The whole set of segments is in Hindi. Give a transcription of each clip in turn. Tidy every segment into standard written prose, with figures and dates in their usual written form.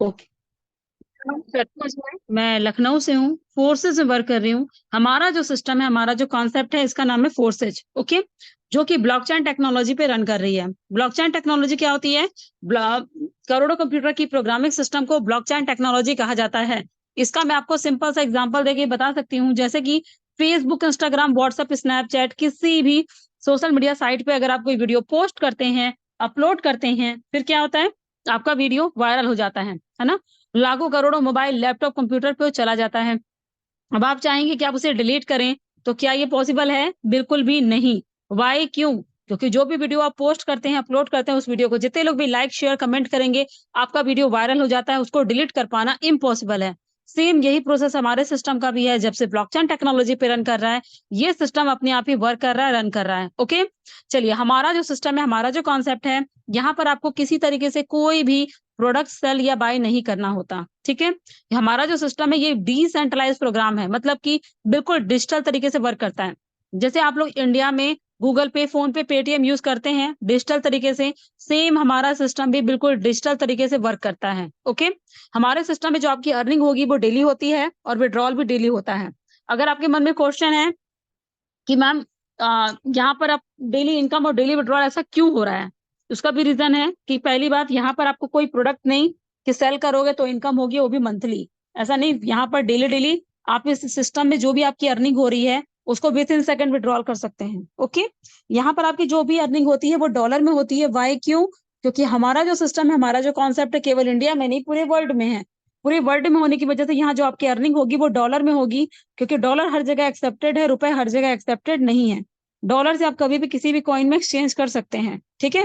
ओके। मैं लखनऊ से हूँ, फोर्सेज में वर्क कर रही हूँ। हमारा जो सिस्टम है, हमारा जो कॉन्सेप्ट है, इसका नाम है फोर्सेज। ओके, जो कि ब्लॉकचेन टेक्नोलॉजी पे रन कर रही है। ब्लॉकचेन टेक्नोलॉजी क्या होती है? करोड़ों कंप्यूटर की प्रोग्रामिंग सिस्टम को ब्लॉकचेन टेक्नोलॉजी कहा जाता है। इसका मैं आपको सिंपल सा एग्जांपल देके बता सकती हूँ, जैसे कि फेसबुक, इंस्टाग्राम, व्हाट्सएप, स्नैपचैट, किसी भी सोशल मीडिया साइट पे अगर आप कोई वीडियो पोस्ट करते हैं, अपलोड करते हैं, फिर क्या होता है? आपका वीडियो वायरल हो जाता है ना? लाखों करोड़ों मोबाइल, लैपटॉप, कंप्यूटर पे वो चला जाता है। अब आप चाहेंगे कि आप उसे डिलीट करें, तो क्या ये पॉसिबल है? बिल्कुल भी नहीं। व्हाई? क्यों? क्योंकि जो भी वीडियो आप पोस्ट करते हैं, अपलोड करते हैं, उस वीडियो को जितने लोग भी लाइक, शेयर, कमेंट करेंगे, आपका वीडियो वायरल हो जाता है, उसको डिलीट कर पाना इम्पॉसिबल है। सेम यही प्रोसेस हमारे सिस्टम का भी है। जब से ब्लॉकचेन टेक्नोलॉजी पे रन कर रहा है, ये सिस्टम अपने आप ही वर्क कर रहा है, रन कर रहा है। ओके, चलिए, हमारा जो सिस्टम है, हमारा जो कॉन्सेप्ट है, यहाँ पर आपको किसी तरीके से कोई भी प्रोडक्ट सेल या बाय नहीं करना होता। ठीक है, हमारा जो सिस्टम है, ये डिसेंट्रलाइज प्रोग्राम है, मतलब कि बिल्कुल डिजिटल तरीके से वर्क करता है। जैसे आप लोग इंडिया में गूगल पे, फोन पे, पेटीएम यूज करते हैं डिजिटल तरीके से, सेम हमारा सिस्टम भी बिल्कुल डिजिटल तरीके से वर्क करता है। ओके, हमारे सिस्टम में जो आपकी अर्निंग होगी वो डेली होती है, और विड्रॉल भी डेली होता है। अगर आपके मन में क्वेश्चन है कि मैम यहाँ पर आप डेली इनकम और डेली विड्रॉल ऐसा क्यों हो रहा है, उसका भी रीजन है कि पहली बात, यहाँ पर आपको कोई प्रोडक्ट नहीं कि सेल करोगे तो इनकम होगी, वो भी मंथली। ऐसा नहीं, यहाँ पर डेली डेली आप इस सिस्टम में जो भी आपकी अर्निंग हो रही है, उसको विद इन सेकंड विड्रॉल कर सकते हैं। ओके, यहाँ पर आपकी जो भी अर्निंग होती है वो डॉलर में होती है। वाई? क्यों? क्योंकि हमारा जो सिस्टम है, हमारा जो कॉन्सेप्ट है, केवल इंडिया में नहीं, पूरे वर्ल्ड में है। पूरे वर्ल्ड में होने की वजह से यहाँ जो आपकी अर्निंग होगी वो डॉलर में होगी, क्योंकि डॉलर हर जगह एक्सेप्टेड है, रुपए हर जगह एक्सेप्टेड नहीं है। डॉलर से आप कभी भी किसी भी कॉइन में एक्सचेंज कर सकते हैं। ठीक है,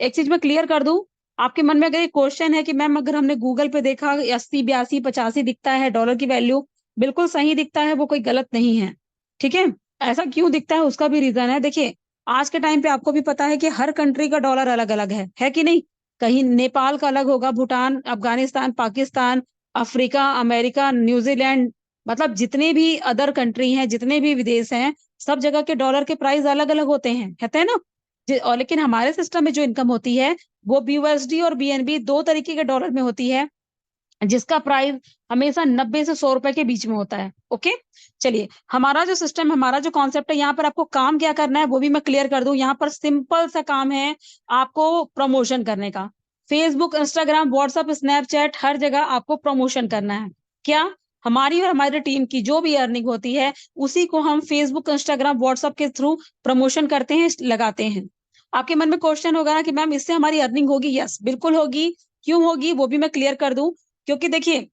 एक चीज मैं क्लियर कर दूं, आपके मन में अगर ये क्वेश्चन है कि मैम अगर हमने गूगल पे देखा 80, 82, 85 दिखता है डॉलर की वैल्यू, बिल्कुल सही दिखता है, वो कोई गलत नहीं है। ठीक है, ऐसा क्यों दिखता है उसका भी रीजन है। देखिए, आज के टाइम पे आपको भी पता है कि हर कंट्री का डॉलर अलग अलग है कि नहीं? कहीं नेपाल का अलग होगा, Bhutan, Afghanistan, Pakistan, Africa, America, New Zealand, मतलब जितने भी अदर कंट्री हैं, जितने भी विदेश हैं, सब जगह के डॉलर के प्राइस अलग अलग होते हैं, कहते हैं ना? और लेकिन हमारे सिस्टम में जो इनकम होती है, वो बीयूएसडी और बीएनबी दो तरीके के डॉलर में होती है, जिसका प्राइस हमेशा 90 से 100 रुपए के बीच में होता है। ओके, चलिए, हमारा जो सिस्टम, हमारा जो कॉन्सेप्ट है, यहाँ पर आपको काम क्या करना है वो भी मैं क्लियर कर दूं। यहाँ पर सिंपल सा काम है आपको प्रमोशन करने का। फेसबुक, इंस्टाग्राम, व्हाट्सएप, स्नैपचैट, हर जगह आपको प्रमोशन करना है। क्या? हमारी और हमारी टीम की जो भी अर्निंग होती है, उसी को हम फेसबुक, इंस्टाग्राम, व्हाट्सएप के थ्रू प्रमोशन करते हैं, लगाते हैं। आपके मन में क्वेश्चन होगा ना कि मैम इससे हमारी अर्निंग होगी? यस, बिल्कुल होगी। क्यों होगी वो भी मैं क्लियर कर दूं। क्योंकि देखिए,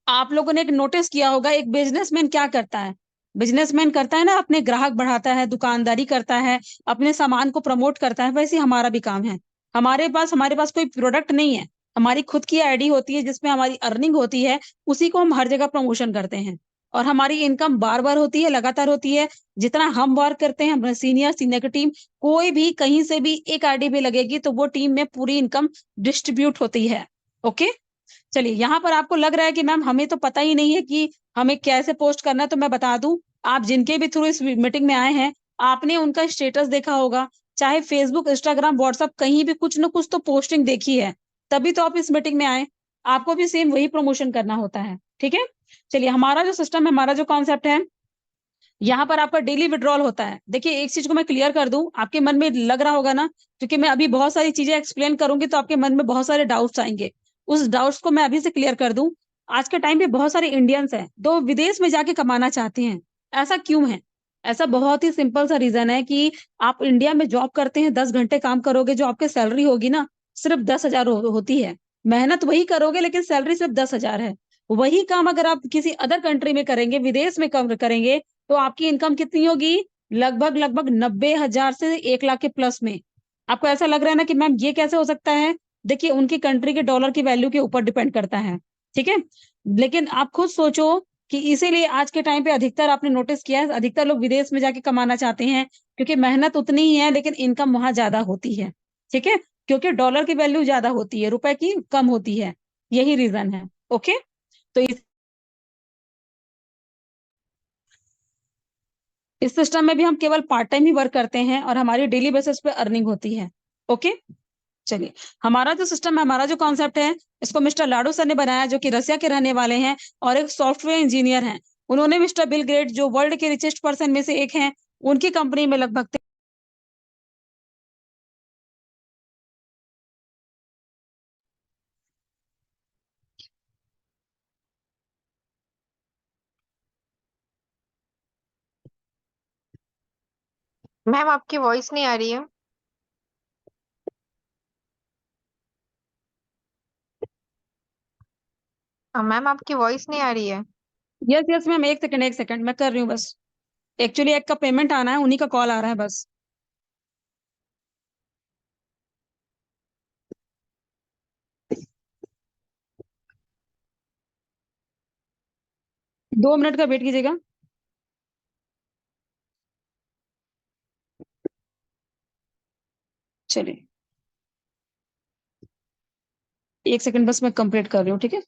आप लोगों ने एक नोटिस किया होगा, एक बिजनेसमैन क्या करता है? बिजनेसमैन करता है ना, अपने ग्राहक बढ़ाता है, दुकानदारी करता है, अपने सामान को प्रमोट करता है। वैसे ही हमारा भी काम है। हमारे पास कोई प्रोडक्ट नहीं है, हमारी खुद की आईडी होती है जिसमें हमारी अर्निंग होती है, उसी को हम हर जगह प्रमोशन करते हैं। और हमारी इनकम बार बार होती है, लगातार होती है। जितना हम वर्क करते हैं, हमारे सीनियर की टीम, कोई भी कहीं से भी एक आईडी पे लगेगी तो वो टीम में पूरी इनकम डिस्ट्रीब्यूट होती है। ओके, चलिए, यहाँ पर आपको लग रहा है कि मैम हमें तो पता ही नहीं है कि हमें कैसे पोस्ट करना है, तो मैं बता दूं, आप जिनके भी थ्रू इस मीटिंग में आए हैं, आपने उनका स्टेटस देखा होगा, चाहे फेसबुक, इंस्टाग्राम, व्हाट्सएप, कहीं भी कुछ ना कुछ तो पोस्टिंग देखी है, तभी तो आप इस मीटिंग में आए। आपको भी सेम वही प्रमोशन करना होता है। ठीक है, चलिए, हमारा जो सिस्टम है, हमारा जो कॉन्सेप्ट है, यहाँ पर आपका डेली विड्रॉल होता है। देखिए, एक चीज को मैं क्लियर कर दूं, आपके मन में लग रहा होगा ना, क्योंकि मैं अभी बहुत सारी चीजें एक्सप्लेन करूंगी तो आपके मन में बहुत सारे डाउट्स आएंगे। उस डाउट्स को मैं अभी से क्लियर कर दूं। आज के टाइम पे बहुत सारे इंडियंस हैं जो विदेश में जाके कमाना चाहते हैं। ऐसा क्यों है? ऐसा बहुत ही सिंपल सा रीजन है कि आप इंडिया में जॉब करते हैं, 10 घंटे काम करोगे, जो आपकी सैलरी होगी ना, सिर्फ 10,000 होती है। मेहनत वही करोगे लेकिन सैलरी सिर्फ 10,000 है। वही काम अगर आप किसी अदर कंट्री में करेंगे, विदेश में कम करेंगे, तो आपकी इनकम कितनी होगी? लगभग लगभग 90,000 से 1 लाख के प्लस में। आपको ऐसा लग रहा है ना कि मैम ये कैसे हो सकता है? देखिए, उनकी कंट्री के डॉलर की वैल्यू के ऊपर डिपेंड करता है। ठीक है, लेकिन आप खुद सोचो कि इसीलिए आज के टाइम पे अधिकतर आपने नोटिस किया है, अधिकतर लोग विदेश में जाके कमाना चाहते हैं, क्योंकि मेहनत उतनी ही है लेकिन इनकम वहां ज्यादा होती है। ठीक है, क्योंकि डॉलर की वैल्यू ज्यादा होती है, रुपए की कम होती है। यही रीजन है। ओके, तो इस सिस्टम में भी हम केवल पार्ट टाइम ही वर्क करते हैं और हमारी डेली बेसिस पे अर्निंग होती है। ओके, चलिए, हमारा जो सिस्टम है, हमारा जो कॉन्सेप्ट है, इसको मिस्टर लाडो सर ने बनाया, जो कि रसिया के रहने वाले हैं और एक सॉफ्टवेयर इंजीनियर हैं। उन्होंने मिस्टर बिल गेट्स, जो वर्ल्ड के रिचेस्ट पर्सन में से एक हैं, उनकी कंपनी में लगभग मैम आपकी वॉइस नहीं आ रही है। मैम आपकी वॉइस नहीं आ रही है। यस यस मैम, एक सेकंड मैं कर रही हूँ बस। एक्चुअली एक का पेमेंट आना है, उन्हीं का कॉल आ रहा है बस। 2 मिनट का वेट कीजिएगा। चलिए, एक सेकंड बस मैं कंप्लीट कर रही हूँ, ठीक है।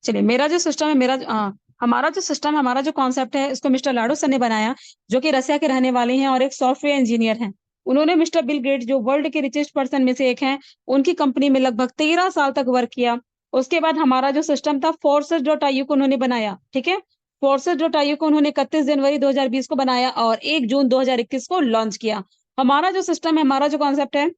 चलिए, मेरा जो सिस्टम है, हमारा जो सिस्टम है, हमारा जो कॉन्सेप्ट है, इसको मिस्टर लाडो सर ने बनाया, जो कि रसिया के रहने वाले हैं और एक सॉफ्टवेयर इंजीनियर हैं। उन्होंने मिस्टर बिल गेट्स, जो वर्ल्ड के रिचेस्ट पर्सन में से एक हैं, उनकी कंपनी में लगभग 13 साल तक वर्क किया। उसके बाद हमारा जो सिस्टम था, फोर्सेस डॉट आईयू को उन्होंने बनाया, ठीक है। फोर्सेस डॉट आईयू को उन्होंने 31 जनवरी 2020 को बनाया और 1 जून 2021 को लॉन्च किया। हमारा जो सिस्टम है, हमारा जो कॉन्सेप्ट है,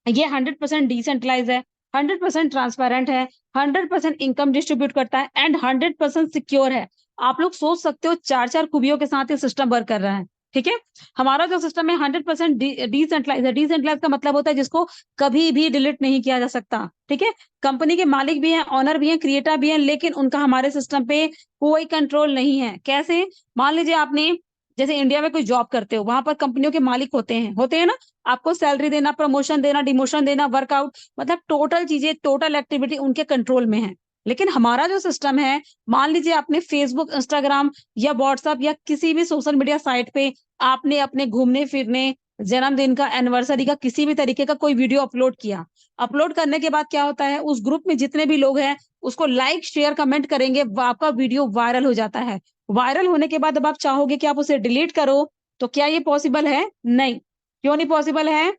ये 100% डिसेंट्रलाइज है, 100% ट्रांसपेरेंट है, 100% इनकम डिस्ट्रीब्यूट करता है एंड 100% सिक्योर है। आप लोग सोच सकते हो, चार चार खूबियों के साथ ये सिस्टम वर्क कर रहा है, ठीक है। हमारा जो सिस्टम है 100% डिसेंट्रलाइज है। डिसेंट्रलाइज का मतलब होता है जिसको कभी भी डिलीट नहीं किया जा सकता, ठीक है। कंपनी के मालिक भी हैं, ऑनर भी हैं, क्रिएटर भी हैं, लेकिन उनका हमारे सिस्टम पे कोई कंट्रोल नहीं है। कैसे? मान लीजिए आपने, जैसे इंडिया में कोई जॉब करते हो, वहां पर कंपनियों के मालिक होते हैं ना। आपको सैलरी देना, प्रमोशन देना, डिमोशन देना, वर्कआउट, मतलब टोटल चीजें, टोटल एक्टिविटी उनके कंट्रोल में है। लेकिन हमारा जो सिस्टम है, मान लीजिए आपने फेसबुक, इंस्टाग्राम या व्हाट्सएप या किसी भी सोशल मीडिया साइट पे आपने अपने घूमने फिरने, जन्मदिन का, एनिवर्सरी का, किसी भी तरीके का कोई वीडियो अपलोड किया। अपलोड करने के बाद क्या होता है, उस ग्रुप में जितने भी लोग हैं उसको लाइक शेयर कमेंट करेंगे, आपका वीडियो वायरल हो जाता है। वायरल होने के बाद अब आप चाहोगे कि आप उसे डिलीट करो, तो क्या ये पॉसिबल है? नहीं। क्यों नहीं पॉसिबल है?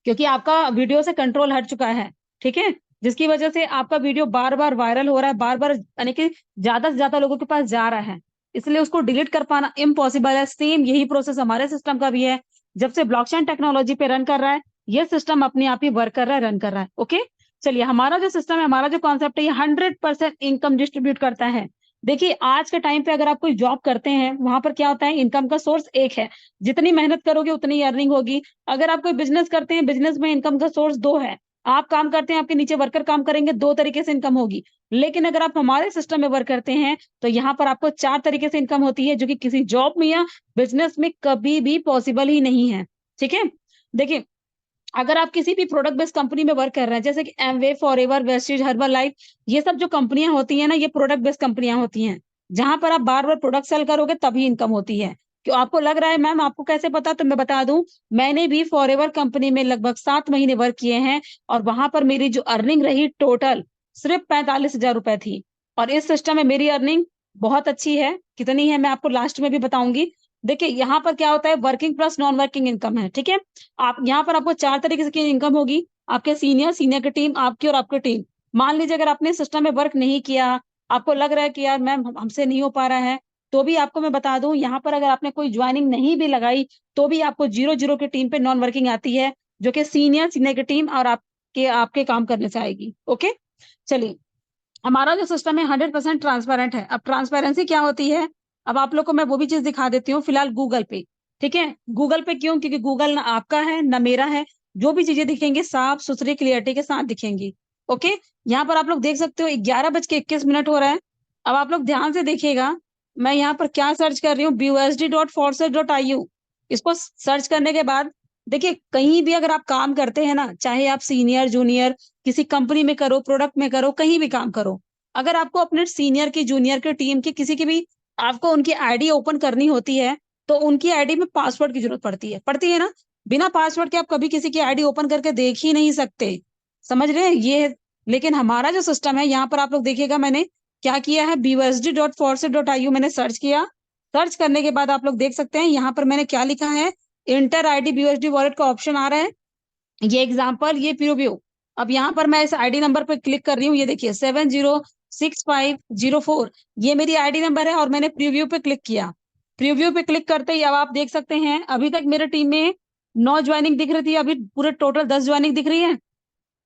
क्योंकि आपका वीडियो से कंट्रोल हट चुका है, ठीक है। जिसकी वजह से आपका वीडियो बार बार वायरल हो रहा है, बार बार, यानी कि ज्यादा से ज्यादा लोगों के पास जा रहा है। इसलिए उसको डिलीट कर पाना इम्पॉसिबल है। सेम यही प्रोसेस हमारे सिस्टम का भी है। जब से ब्लॉकचेन टेक्नोलॉजी पे रन कर रहा है, ये सिस्टम अपने आप ही वर्क कर रहा है, रन कर रहा है, ओके। चलिए, हमारा जो सिस्टम है, हमारा जो कॉन्सेप्ट है, ये 100% इनकम डिस्ट्रीब्यूट करता है। देखिए, आज के टाइम पे अगर आप कोई जॉब करते हैं, वहां पर क्या होता है, इनकम का सोर्स एक है। जितनी मेहनत करोगे उतनी अर्निंग होगी। अगर आप कोई बिजनेस करते हैं, बिजनेस में इनकम का सोर्स दो है। आप काम करते हैं, आपके नीचे वर्कर काम करेंगे, दो तरीके से इनकम होगी। लेकिन अगर आप हमारे सिस्टम में वर्क करते हैं, तो यहाँ पर आपको चार तरीके से इनकम होती है, जो कि किसी जॉब में या बिजनेस में कभी भी पॉसिबल ही नहीं है, ठीक है। देखिए, अगर आप किसी भी प्रोडक्ट बेस्ड कंपनी में वर्क कर रहे हैं, जैसे कि Amway, forever, Vestige, herbal life, ये सब जो कंपनियां होती हैं ना, ये प्रोडक्ट बेस्ड कंपनियां होती हैं, जहां पर आप बार बार प्रोडक्ट सेल करोगे तभी इनकम होती है। क्यों आपको लग रहा है मैम, आपको कैसे पता? तो मैं बता दूं, मैंने भी फॉरएवर कंपनी में लगभग 7 महीने वर्क किए हैं, और वहां पर मेरी जो अर्निंग रही टोटल, सिर्फ 45,000 रुपए थी। और इस सिस्टम में मेरी अर्निंग बहुत अच्छी है। कितनी है मैं आपको लास्ट में भी बताऊंगी। देखिए, यहाँ पर क्या होता है, working plus non working income है, ठीक है। आप यहाँ पर आपको चार तरीके से की इनकम होगी। आपके सीनियर, सीनियर की टीम, आपकी और आपकी टीम। मान लीजिए अगर आपने सिस्टम में वर्क नहीं किया, आपको लग रहा है कि यार मैम हमसे नहीं हो पा रहा है, तो भी आपको मैं बता दूं, यहाँ पर अगर आपने कोई ज्वाइनिंग नहीं भी लगाई, तो भी आपको 0-0 की टीम पे नॉन वर्किंग आती है, जो कि सीनियर, सीनियर की टीम और आपके आपके काम करने से आएगी, ओके। चलिए, हमारा जो सिस्टम है 100% ट्रांसपेरेंट है। अब ट्रांसपेरेंसी क्या होती है, अब आप लोग को मैं वो भी चीज दिखा देती हूँ फिलहाल गूगल पे, ठीक है। गूगल पे क्यों? क्योंकि गूगल ना आपका है ना मेरा है। जो भी चीजें दिखेंगी साफ सुथरी क्लियरिटी के साथ दिखेंगी, ओके। यहाँ पर आप लोग देख सकते हो 11:21 हो रहा है। अब आप लोग ध्यान से देखिएगा, मैं यहाँ पर क्या सर्च कर रही हूँ, busd.forces.iu। इसको सर्च करने के बाद देखिए, कहीं भी अगर आप काम करते हैं ना, चाहे आप सीनियर, जूनियर, किसी कंपनी में करो, प्रोडक्ट में करो, कहीं भी काम करो, अगर आपको अपने सीनियर की, जूनियर की, टीम की, किसी की भी आपको उनकी आईडी ओपन करनी होती है, तो उनकी आईडी में पासवर्ड की जरूरत पड़ती है ना। बिना पासवर्ड के आप कभी किसी की आईडी ओपन करके देख ही नहीं सकते, समझ रहे हैं ये? लेकिन हमारा जो सिस्टम है, यहाँ पर आप लोग देखिएगा, मैंने क्या किया है, busd.forces.iu मैंने सर्च किया। सर्च करने के बाद आप लोग देख सकते हैं, यहाँ पर मैंने क्या लिखा है, इंटर आईडी BUSD वॉलेट का ऑप्शन आ रहा है, ये एग्जाम्पल, ये प्रीव्यू। अब यहाँ पर मैं इस आईडी नंबर पे क्लिक कर रही हूँ, ये देखिए 706504, ये मेरी आईडी नंबर है और मैंने प्रीव्यू पे क्लिक किया। प्रीव्यू पे क्लिक करते ही अब आप देख सकते हैं अभी तक मेरे टीम में 9 ज्वाइनिंग दिख रही थी, अभी पूरे टोटल 10 ज्वाइनिंग दिख रही है।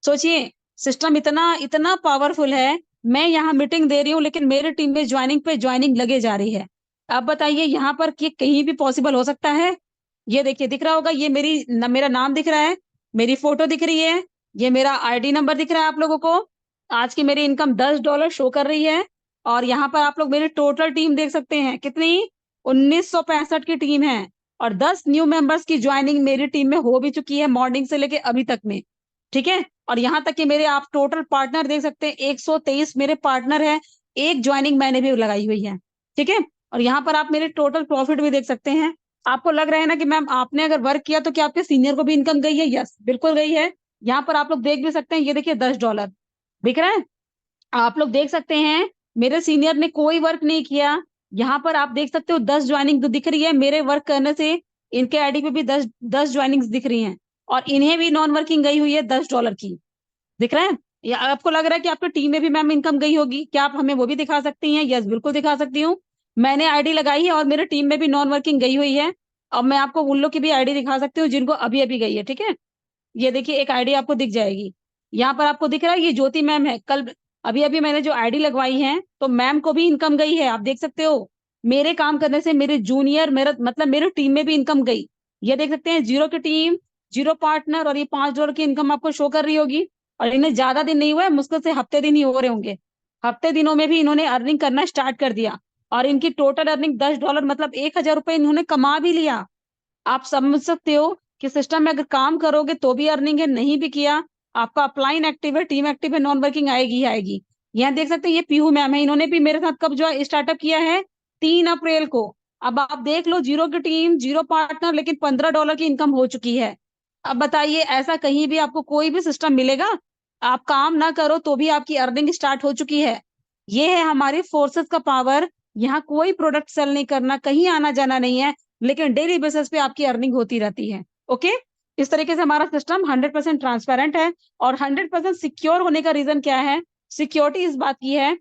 सोचिए सिस्टम इतना इतना पावरफुल है, मैं यहाँ मीटिंग दे रही हूँ लेकिन मेरे टीम में ज्वाइनिंग पे ज्वाइनिंग लगे जा रही है। अब बताइए यहाँ पर कि कहीं भी पॉसिबल हो सकता है? ये देखिए दिख रहा होगा, ये मेरा नाम दिख रहा है, मेरी फोटो दिख रही है, ये मेरा आईडी नंबर दिख रहा है आप लोगों को। आज की मेरी इनकम $10 शो कर रही है। और यहाँ पर आप लोग मेरी टोटल टीम देख सकते हैं कितनी, 1965 की टीम है। और 10 न्यू मेंबर्स की ज्वाइनिंग मेरी टीम में हो भी चुकी है मॉर्निंग से लेके अभी तक में। ठीक है, और यहाँ तक कि मेरे आप टोटल पार्टनर देख सकते हैं, 123 मेरे पार्टनर हैं, एक ज्वाइनिंग मैंने भी लगाई हुई है। ठीक है, और यहाँ पर आप मेरे टोटल प्रॉफिट भी देख सकते हैं। आपको लग रहा है ना कि मैम आपने अगर वर्क किया तो क्या आपके सीनियर को भी इनकम गई है? यस, बिल्कुल गई है। यहाँ पर आप लोग देख भी सकते हैं, ये देखिए $10 दिख रहा है। आप लोग देख सकते हैं मेरे सीनियर ने कोई वर्क नहीं किया। यहाँ पर आप देख सकते हो 10 ज्वाइनिंग दिख रही है मेरे वर्क करने से। इनके आईडी पे भी 10 ज्वाइनिंग दिख रही हैं और इन्हें भी नॉन वर्किंग गई हुई है $10 की। दिख रहा है? या आपको लग रहा है कि आपकी टीम में भी मैम इनकम गई होगी, क्या आप हमें वो भी दिखा सकती हैं? यस, बिल्कुल दिखा सकती हूँ। मैंने आईडी लगाई है और मेरे टीम में भी नॉन वर्किंग गई हुई है। अब मैं आपको उन लोग की भी आईडी दिखा सकती हूँ जिनको अभी अभी गई है। ठीक है, ये देखिए एक आईडी आपको दिख जाएगी। यहाँ पर आपको दिख रहा है ये ज्योति मैम है। कल अभी अभी मैंने जो आईडी लगवाई है तो मैम को भी इनकम गई है, आप देख सकते हो। मेरे काम करने से मेरे जूनियर, मेरा मतलब मेरे टीम में भी इनकम गई। ये देख सकते हैं, 0 की टीम, 0 पार्टनर, और ये $5 की इनकम आपको शो कर रही होगी। और इन्हें ज्यादा दिन नहीं हुआ है, मुश्किल से हफ्ते दिन ही हो रहे होंगे। हफ्ते दिनों में भी इन्होंने अर्निंग करना स्टार्ट कर दिया। और इनकी टोटल अर्निंग $10 मतलब 1,000 रुपए इन्होंने कमा भी लिया। आप समझ सकते हो कि सिस्टम में अगर काम करोगे तो भी अर्निंग है, नहीं भी किया आपका अपलाइन एक्टिव है, टीम एक्टिव है, नॉन वर्किंग आएगी ही आएगी। यहाँ देख सकते हैं ये पीहू मैम है, इन्होंने भी मेरे साथ कब जो स्टार्टअप किया है, 3 अप्रैल को। अब आप देख लो, 0 की टीम, 0 पार्टनर, लेकिन $15 की इनकम हो चुकी है। अब बताइए ऐसा कहीं भी आपको कोई भी सिस्टम मिलेगा? आप काम ना करो तो भी आपकी अर्निंग स्टार्ट हो चुकी है। ये है हमारे फोर्सेस का पावर। यहाँ कोई प्रोडक्ट सेल नहीं करना, कहीं आना जाना नहीं है, लेकिन डेली बेसिस पे आपकी अर्निंग होती रहती है। ओके, इस तरीके से हमारा सिस्टम 100% ट्रांसपेरेंट है। और 100% सिक्योर होने का रीजन क्या है? सिक्योरिटी इस बात की है,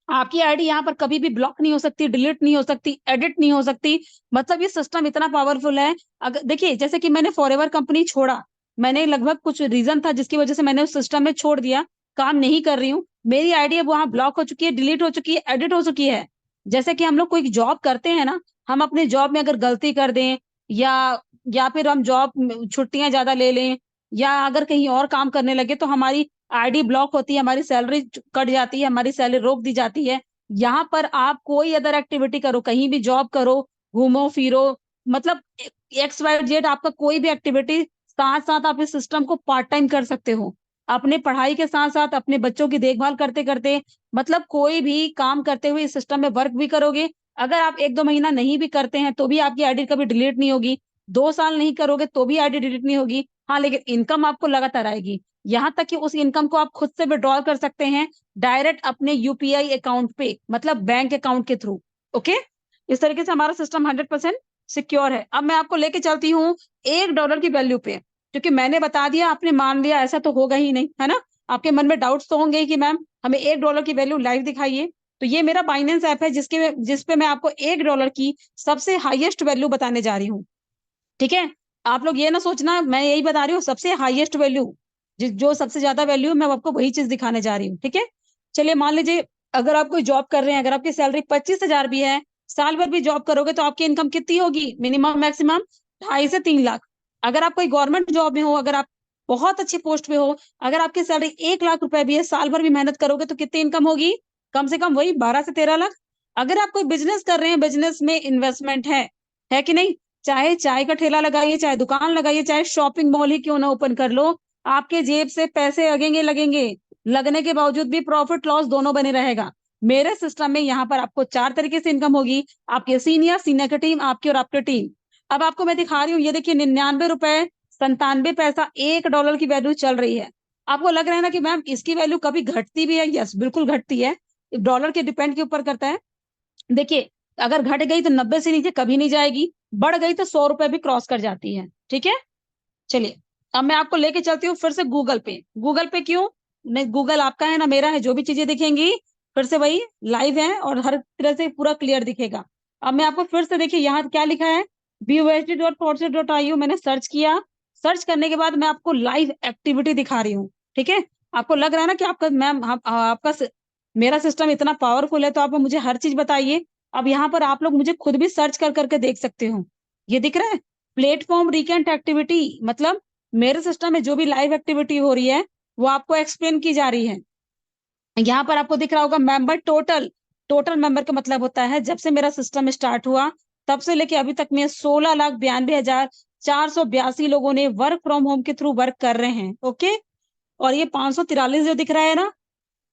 आपकी आईडी यहाँ पर कभी भी ब्लॉक नहीं हो सकती, डिलीट नहीं हो सकती, एडिट नहीं हो सकती। मतलब ये सिस्टम इतना पावरफुल है। अगर देखिए जैसे कि मैंने फॉरएवर कंपनी छोड़ा, मैंने लगभग कुछ रीजन था जिसकी वजह से मैंने उस सिस्टम में छोड़ दिया, काम नहीं कर रही हूँ। मेरी आईडी अब वहां ब्लॉक हो चुकी है, डिलीट हो चुकी है, एडिट हो चुकी है। जैसे कि हम लोग कोई जॉब करते हैं ना, हम अपने जॉब में अगर गलती कर दें, या या फिर हम जॉब छुट्टियां ज्यादा ले लें, या अगर कहीं और काम करने लगे तो हमारी आईडी ब्लॉक होती है, हमारी सैलरी कट जाती है, हमारी सैलरी रोक दी जाती है। यहाँ पर आप कोई अदर एक्टिविटी करो, कहीं भी जॉब करो, घूमो फिरो, मतलब XYZ आपका कोई भी एक्टिविटी, साथ साथ आप इस सिस्टम को पार्ट टाइम कर सकते हो। अपने पढ़ाई के साथ साथ अपने बच्चों की देखभाल करते करते, मतलब कोई भी काम करते हुए इस सिस्टम में वर्क भी करोगे। अगर आप 1-2 महीना नहीं भी करते हैं तो भी आपकी आईडी कभी डिलीट नहीं होगी। 2 साल नहीं करोगे तो भी आईडी डिलीट नहीं होगी। हाँ, लेकिन इनकम आपको लगातार आएगी। यहाँ तक कि उस इनकम को आप खुद से विड्रॉल कर सकते हैं डायरेक्ट अपने यूपीआई अकाउंट पे, मतलब बैंक अकाउंट के थ्रू। ओके, इस तरीके से हमारा सिस्टम 100% सिक्योर है। अब मैं आपको लेके चलती हूँ $1 की वैल्यू पे, क्योंकि मैंने बता दिया, आपने मान लिया, ऐसा तो होगा ही नहीं, है ना? आपके मन में डाउट्स तो होंगे ही कि मैम हमें $1 की वैल्यू लाइव दिखाइए। तो ये मेरा बाइनेंस ऐप है जिसपे मैं आपको $1 की सबसे हाईएस्ट वैल्यू बताने जा रही हूँ। ठीक है, आप लोग ये ना सोचना मैं यही बता रही हूँ सबसे हाईएस्ट वैल्यू, जो सबसे ज्यादा वैल्यू मैं आपको वही चीज दिखाने जा रही हूँ। ठीक है, चलिए मान लीजिए अगर आप कोई जॉब कर रहे हैं, अगर आपकी सैलरी 25,000 भी है, साल भर भी जॉब करोगे तो आपकी इनकम कितनी होगी? मिनिमम मैक्सिमम 2.5 से 3 लाख। अगर आप कोई गवर्नमेंट जॉब में हो, अगर आप बहुत अच्छी पोस्ट पे हो, अगर आपकी सैलरी 1 लाख रुपए भी है, साल भर भी मेहनत करोगे तो कितनी इनकम होगी? कम से कम वही 12 से 13 लाख। अगर आप कोई बिजनेस कर रहे हैं, बिजनेस में इन्वेस्टमेंट है कि नहीं? चाहे चाय का ठेला लगाइए, चाहे दुकान लगाइए, चाहे शॉपिंग मॉल ही क्यों ना ओपन कर लो, आपके जेब से पैसे लगेंगे लगेंगे। लगने के बावजूद भी प्रॉफिट लॉस दोनों बने रहेगा। मेरे सिस्टम में यहाँ पर आपको 4 तरीके से इनकम होगी, आपके सीनियर की टीम, आपकी और आपकी टीम। अब आपको मैं दिखा रही हूँ, ये देखिए 99 रुपए 97 पैसा $1 की वैल्यू चल रही है। आपको लग रहा है ना कि मैम इसकी वैल्यू कभी घटती भी है? यस, बिल्कुल घटती है। डॉलर के डिपेंड के ऊपर करता है। देखिए अगर घट गई तो 90 से नीचे कभी नहीं जाएगी, बढ़ गई तो $100 भी क्रॉस कर जाती है। ठीक है, चलिए अब मैं आपको लेके चलती हूँ फिर से गूगल पे। गूगल पे क्यों? नहीं, गूगल आपका है ना मेरा है, जो भी चीजें दिखेंगी फिर से वही लाइव है और हर तरह से पूरा क्लियर दिखेगा। अब मैं आपको फिर से देखिए यहाँ क्या लिखा है, busd.forces.io मैंने सर्च किया। सर्च करने के बाद मैं आपको लाइव एक्टिविटी दिखा रही हूँ। ठीक है, आपको लग रहा है ना कि आपका मैम आपका मेरा सिस्टम इतना पावरफुल है, तो आप मुझे हर चीज बताइए। अब यहाँ पर आप लोग मुझे खुद भी सर्च कर करके देख सकते हो। ये दिख रहा है प्लेटफॉर्म रिकेंट एक्टिविटी, मतलब मेरे सिस्टम में जो भी लाइव एक्टिविटी हो रही है वो आपको एक्सप्लेन की जा रही है। यहाँ पर आपको दिख रहा होगा मेंबर टोटल। टोटल मेंबर का मतलब होता है जब से मेरा सिस्टम स्टार्ट हुआ तब से लेके अभी तक में 16,92,482 लोगों ने वर्क फ्रॉम होम के थ्रू वर्क कर रहे हैं। ओके, और ये 543 जो दिख रहा है ना,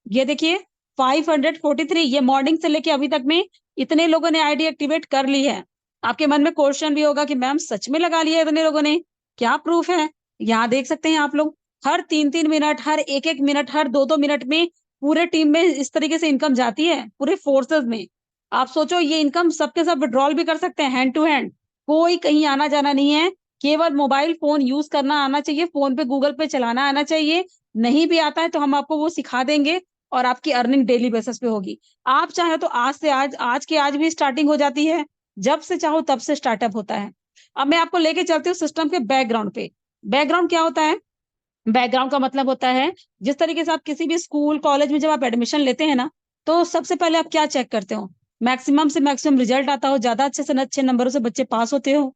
ये देखिए 543, ये मॉर्निंग से लेके अभी तक में इतने लोगों ने आईडी एक्टिवेट कर ली है। आपके मन में क्वेश्चन भी होगा कि मैम सच में लगा लिया इतने लोगों ने, क्या प्रूफ है? यहाँ देख सकते हैं आप लोग, हर 3-3 मिनट, हर एक मिनट, हर 2-2 मिनट में पूरे टीम में इस तरीके से इनकम जाती है, पूरे फोर्सेस में। आप सोचो ये इनकम सबके सब विड्रॉल भी कर सकते हैं हैंड टू हैंड, कोई कहीं आना जाना नहीं है। केवल मोबाइल फोन यूज करना आना चाहिए, फोन पे गूगल पे चलाना आना चाहिए। नहीं भी आता है तो हम आपको वो सिखा देंगे और आपकी अर्निंग डेली बेसिस पे होगी। आप चाहे तो आज से आज के आज भी स्टार्टिंग हो जाती है, जब से चाहो तब से स्टार्टअप होता है। अब मैं आपको लेके चलती हूँ सिस्टम के बैकग्राउंड पे। बैकग्राउंड क्या होता है? बैकग्राउंड का मतलब होता है जिस तरीके से आप किसी भी स्कूल कॉलेज में जब आप एडमिशन लेते हैं ना, तो सबसे पहले आप क्या चेक करते हो? मैक्सिमम से मैक्सिमम रिजल्ट आता हो, ज्यादा अच्छे से अच्छे नंबरों से बच्चे पास होते हो।